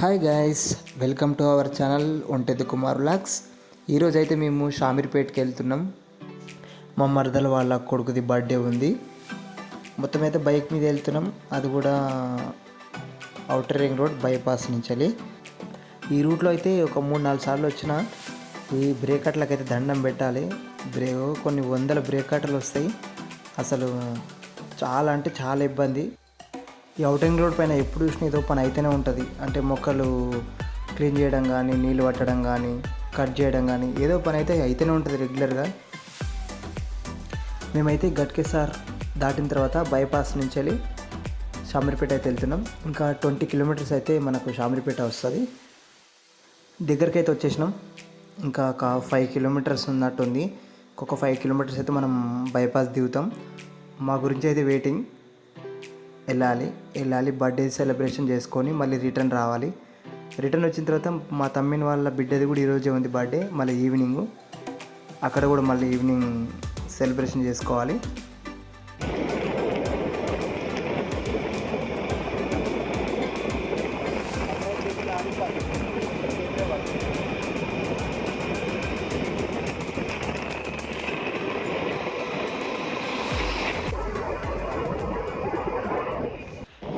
Hi guys, welcome to our channel Ontheddu Kumar vlogs. ఈరోజు అయితే మేము షామీర్పేట్కి వెళ్తున్నాం. మా మరదల వాళ్ళ కొడుకుది బర్త్డే ఉంది. మొత్తం అయితే బైక్ మీద వెళ్తున్నాం. అది కూడా ఔటర్ రింగ్ రోడ్ బైపాస్ నుంచి. ఈ రూట్లో అయితే ఒక 3-4 సార్లు వచ్చిన. ఈ బ్రేకర్లకైతే దండం పెట్టాలి. కొన్ని వందల బ్రేకర్లు వస్తాయి. అసలు చాలా అంటే చాలా ఇబ్బంది. ఈ ఔటింగ్ రోడ్ పైన ఎప్పుడు చూసినా ఏదో పని అయితేనే ఉంటుంది. అంటే మొక్కలు క్లీన్ చేయడం కానీ, నీళ్ళు పట్టడం కానీ, కట్ చేయడం కానీ ఏదో పని అయితే అయితేనే ఉంటుంది రెగ్యులర్గా. మేమైతే గట్కేసార్ దాటిన తర్వాత బైపాస్ నుంచి వెళ్ళి షామీర్పేట అయితే వెళ్తున్నాం. ఇంకా 20 కిలోమీటర్స్ అయితే మనకు షామీర్పేట వస్తుంది. దగ్గరికి అయితే వచ్చేసినాం. ఇంకా ఒక 5 కిలోమీటర్స్ ఉన్నట్టుంది. ఇంకొక 5 కిలోమీటర్స్ అయితే మనం బైపాస్ దిగుతాం. మా గురించి అయితే వెయిటింగ్. వెళ్ళాలి బర్త్డే సెలబ్రేషన్ చేసుకొని మళ్ళీ రిటర్న్ రావాలి. రిటర్న్ వచ్చిన తర్వాత మా తమ్మిని వాళ్ళ బిడ్డది కూడా ఈరోజే ఉంది బర్త్డే. మళ్ళీ ఈవినింగ్ అక్కడ కూడా మళ్ళీ ఈవినింగ్ సెలబ్రేషన్ చేసుకోవాలి.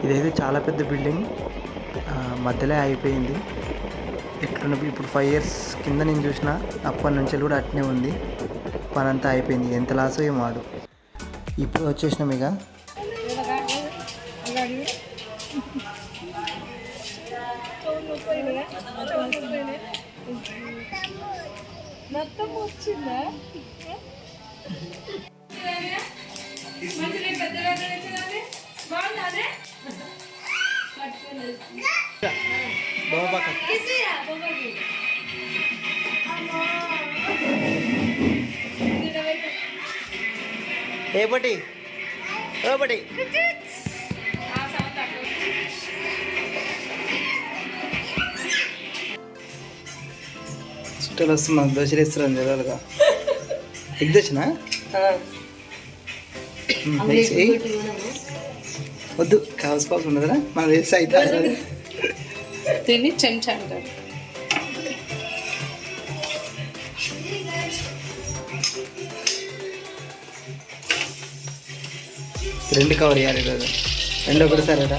ఇదైతే చాలా పెద్ద బిల్డింగ్, మధ్యలో అయిపోయింది. ఎట్లున్న ఇప్పుడు 5 years కింద నేను చూసిన, అప్పటి నుంచి కూడా అట్నే ఉంది. పని అంతా అయిపోయింది. ఎంత లాస్ అయ్యో మాడు. ఇప్పుడు వచ్చేసినాం. ఇక ఏపటి చుట్టాలు వస్తున్నాం. దోశలు ఇస్తున్నాం జరాలుగా. ఎగ్ దోశనా? వద్దు, కావాల్సిపోకుండా ఉండదురా. మనం వేస్తే అయితే తిని చెంచా అంటారు. రెండు కవర్ చేయాలి ఈరోజు. రెండు ఒకటిసారి కదా.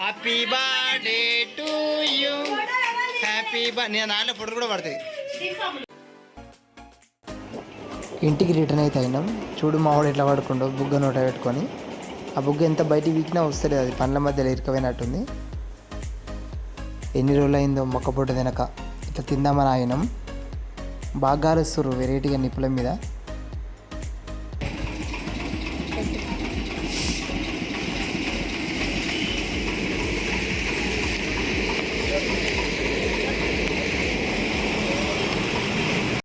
Happy birthday to you. Happy birthday. నేను నాన్న ఫోటో కూడా పడతాయి. ఇంటికి రిటర్న్ అయితే అయినాం. చూడు మా వాడు ఎట్లా పడుకుండో బుగ్గ నోట పెట్టుకొని. ఆ బుగ్గ ఎంత బయటికి వీకినా వస్తలేదు. అది పండ్ల మధ్యలో ఇరుకపోయినట్టుంది. ఎన్ని రోజులు అయిందో మొక్క పొట్టు తినక. ఇట్లా తిందామని ఆగినాం. బాగా గాలుస్తారు వెరైటీగా నిప్పుల మీద.